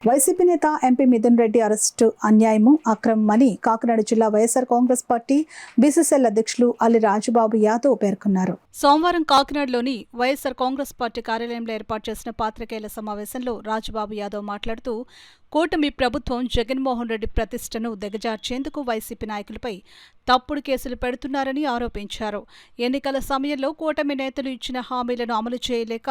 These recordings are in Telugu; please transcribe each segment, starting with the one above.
వైసీపీ నేత ఎంపీ మిథున్ రెడ్డి అరెస్టు అన్యాయము, అక్రమమని కాకినాడ జిల్లా వైఎస్ఆర్ కాంగ్రెస్ పార్టీ బీసీసీఎల్ అధ్యక్షులు అల్లి రాజబాబు యాదవ్ పేర్కొన్నారు. సోమవారం కాకినాడలోని వైఎస్ఆర్ కాంగ్రెస్ పార్టీ కార్యాలయంలో ఏర్పాటు చేసిన పాత్రికేయుల సమావేశంలో రాజబాబు యాదవ్ మాట్లాడుతూ, కూటమి ప్రభుత్వం జగన్మోహన్ రెడ్డి ప్రతిష్టను దిగజార్చేందుకు వైసీపీ నాయకులపై తప్పుడు కేసులు పెడుతున్నారని ఆరోపించారు. ఎన్నికల సమయంలో కూటమి నేతలు ఇచ్చిన హామీలను అమలు చేయలేక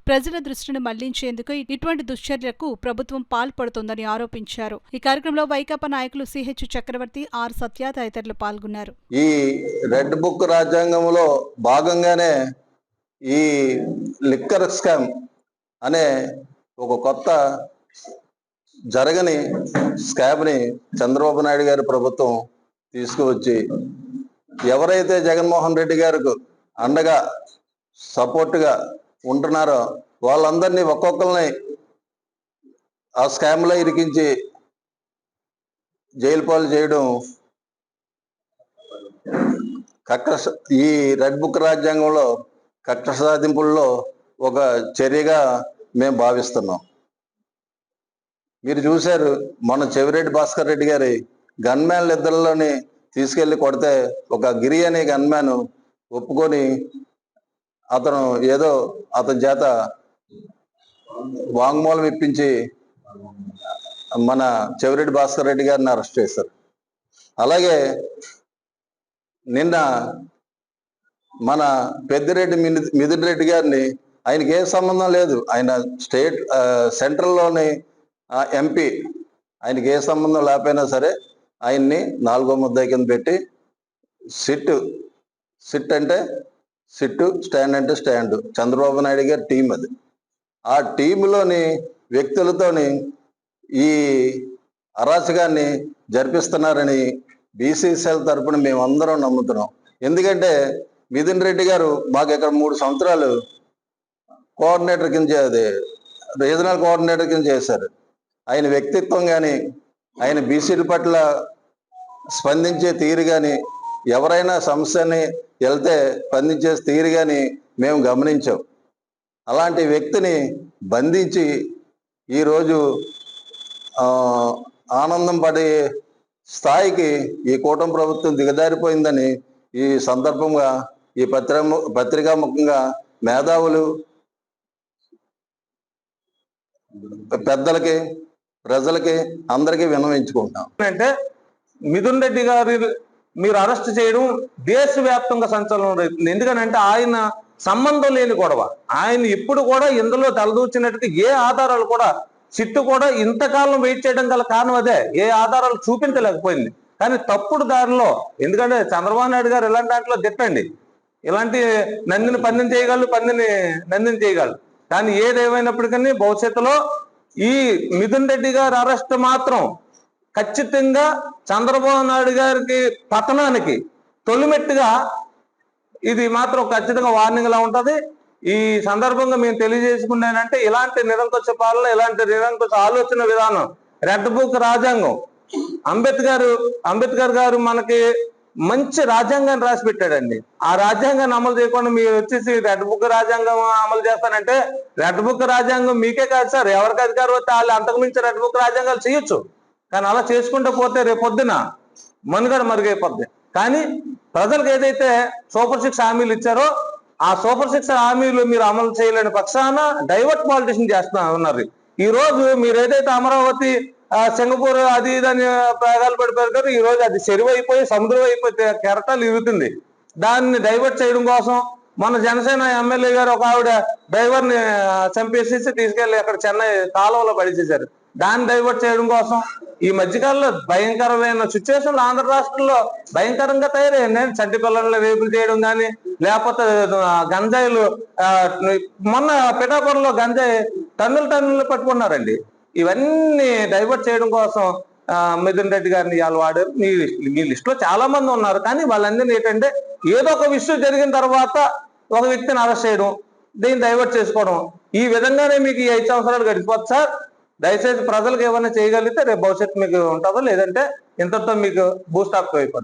ప్రజల దృష్టిని మళ్లించేందుకు ఇటువంటి దుశ్చర్యలకు ప్రభుత్వం పాల్పడుతోందని ఆరోపించారు. ఈ కార్యక్రమంలో వైకాపా నాయకులు సిహెచ్ చక్రవర్తి, ఆర్ సత్య తదితరులు పాల్గొన్నారు. ఈ రెడ్ బుక్ రాజ్యాంగంలో భాగంగానే ఈ లిక్కర్ స్కామ్ అనే ఒక కొత్త జరగని స్కామ్ని చంద్రబాబు నాయుడు గారి ప్రభుత్వం తీసుకువచ్చి ఎవరైతే జగన్మోహన్ రెడ్డి గారికి అండగా సపోర్ట్గా ఉంటున్నారో వాళ్ళందరినీ ఒక్కొక్కరిని ఆ స్కామ్లో ఇరికించి జైలు పాలు చేయడం ఈ రెడ్ బుక్ రాజ్యాంగంలో కక్ష సాధింపుల్లో ఒక చర్యగా మేము భావిస్తున్నాం. మీరు చూశారు, మన చెవిరెడ్డి భాస్కర్ రెడ్డి గారి గన్మ్యాన్లు ఇద్దరిలోని తీసుకెళ్లి కొడితే ఒక గిరి అనే గన్మ్యాన్ ఒప్పుకొని అతని చేత వాంగ్మూలం ఇప్పించి మన చెవిరెడ్డి భాస్కర్ రెడ్డి గారిని అరెస్ట్ చేశారు. అలాగే నిన్న మన పెద్దిరెడ్డి మిథున్ రెడ్డి గారిని, ఆయనకి ఏ సంబంధం లేదు, ఆయన సెంట్రల్లోని ఎంపీ, ఆయనకి ఏ సంబంధం లేకపోయినా సరే ఆయన్ని 4వ ముద్దాయి కింద పెట్టి సిట్ అంటే సిట్టు, స్టాండ్ అంటే స్టాండ్, చంద్రబాబు నాయుడు గారి టీం అది. ఆ టీంలోని వ్యక్తులతోని ఈ అరాచకాన్ని జరిపిస్తున్నారని బీసీసీఎల్ తరపున మేమందరం నమ్ముతున్నాం. ఎందుకంటే మిథున్ రెడ్డి గారు మాకు ఇక్కడ 3 సంవత్సరాలు కోఆర్డినేటర్ కింద రీజనల్ కోఆర్డినేటర్ కింద చేశారు. ఆయన వ్యక్తిత్వం కానీ, ఆయన బీసీల పట్ల స్పందించే తీరు కానీ, ఎవరైనా సమస్యని వెళ్తే స్పందించే తీరు కానీ మేము గమనించాం. అలాంటి వ్యక్తిని బంధించి ఈరోజు ఆనందం పడే స్థాయికి ఈ కూటమి ప్రభుత్వం దిగజారిపోయిందని ఈ సందర్భంగా ఈ పత్రికాముఖంగా మేధావులు, పెద్దలకి, ప్రజలకి అందరికీ విన్నవించుకుంటాం. అంటే మిథున్ రెడ్డి గారి మీరు అరెస్ట్ చేయడం దేశవ్యాప్తంగా సంచలనం రైతుంది. ఎందుకనంటే ఆయన సంబంధం లేని గొడవ, ఆయన ఇప్పుడు కూడా ఇందులో తలదూచినట్టుగా ఏ ఆధారాలు కూడా సిట్టు కూడా ఇంతకాలం వెయిట్ చేయడం గల కారణం అదే, ఏ ఆధారాలు చూపించలేకపోయింది. కానీ తప్పుడు దారిలో, ఎందుకంటే చంద్రబాబు నాయుడు గారు ఇలాంటి దాంట్లో తిట్టండి, ఇలాంటి నందిని పందెం చేయగలరు, పందిని నందిని చేయగలరు. కానీ ఏదేమైనప్పటికీ భవిష్యత్తులో ఈ మిథున్ రెడ్డి గారి అరెస్ట్ మాత్రం ఖచ్చితంగా చంద్రబాబు నాయుడు గారికి పతనానికి తొలిమెట్టుగా ఇది మాత్రం ఖచ్చితంగా వార్నింగ్ లా ఉంటుంది. ఈ సందర్భంగా మేము తెలియజేసుకున్నానంటే ఇలాంటి నిరంకుశ పాలన, ఇలాంటి నిరంకుశ ఆలోచన విధానం, రెడ్ బుక్ రాజ్యాంగం, అంబేద్కర్ గారు మనకి మంచి రాజ్యాంగాన్ని రాసి పెట్టాడండి. ఆ రాజ్యాంగాన్ని అమలు చేయకుండా మీరు వచ్చేసి రెడ్ బుక్ రాజ్యాంగం అమలు చేస్తానంటే, రెడ్ బుక్ రాజ్యాంగం మీకే కాదు సార్, ఎవరికి అధికారం వస్తే వాళ్ళు అంతకుమించి రెడ్ బుక్ రాజ్యాంగాలు చేయొచ్చు. కానీ అలా చేసుకుంటూ పోతే రేపొద్దున మనుగడ మరుగైపోద్ది. కానీ ప్రజలకు ఏదైతే సూపర్ 6 హామీలు ఇచ్చారో ఆ సూపర్ 6 హామీలు మీరు అమలు చేయలేని పక్షాన డైవర్ట్ పాలిటిషన్ చేస్తున్నా ఉన్నారు. ఈ రోజు మీరు ఏదైతే అమరావతి, సింగపూర్ అది ఇదని ప్రయోగాలు పడిపోయారు, ఈ రోజు అది చెరువు అయిపోయి సముద్రం అయిపోతే కెరటాలు ఇరుగుతుంది. దాన్ని డైవర్ట్ చేయడం కోసం మన జనసేన ఎమ్మెల్యే గారు ఒక ఆవిడ డ్రైవర్ని చంపేసేసి తీసుకెళ్లి అక్కడ చెన్నై కాలువలో పడిచేశారు. దాన్ని డైవర్ట్ చేయడం కోసం ఈ మధ్యకాలంలో భయంకరమైన సిచ్యువేషన్లు ఆంధ్ర రాష్ట్రంలో భయంకరంగా తయారయ్యాయి. చంటి పిల్లల్ని రేపులు చేయడం కానీ, లేకపోతే గంజాయిలు, మొన్న పిఠాపురంలో గంజాయి టన్నులు పట్టుకున్నారండి. ఇవన్నీ డైవర్ట్ చేయడం కోసం మిథున్ రెడ్డి గారిని ఇవాళ వాడారు. మీ లిస్టులో చాలా మంది ఉన్నారు. కానీ వాళ్ళందరినీ ఏంటంటే ఏదో ఒక విషయం జరిగిన తర్వాత ఒక వ్యక్తిని అరెస్ట్ చేయడం, దీన్ని డైవర్ట్ చేసుకోవడం, ఈ విధంగానే మీకు ఈ 5 సంవత్సరాలు గడిచిపోతుంది సార్. దయచేసి ప్రజలకు ఏమైనా చేయగలిగితే రేపు భవిష్యత్తు మీకు ఉంటుందో, లేదంటే ఇంతతో మీకు బూస్టాప్ అయిపోతుంది.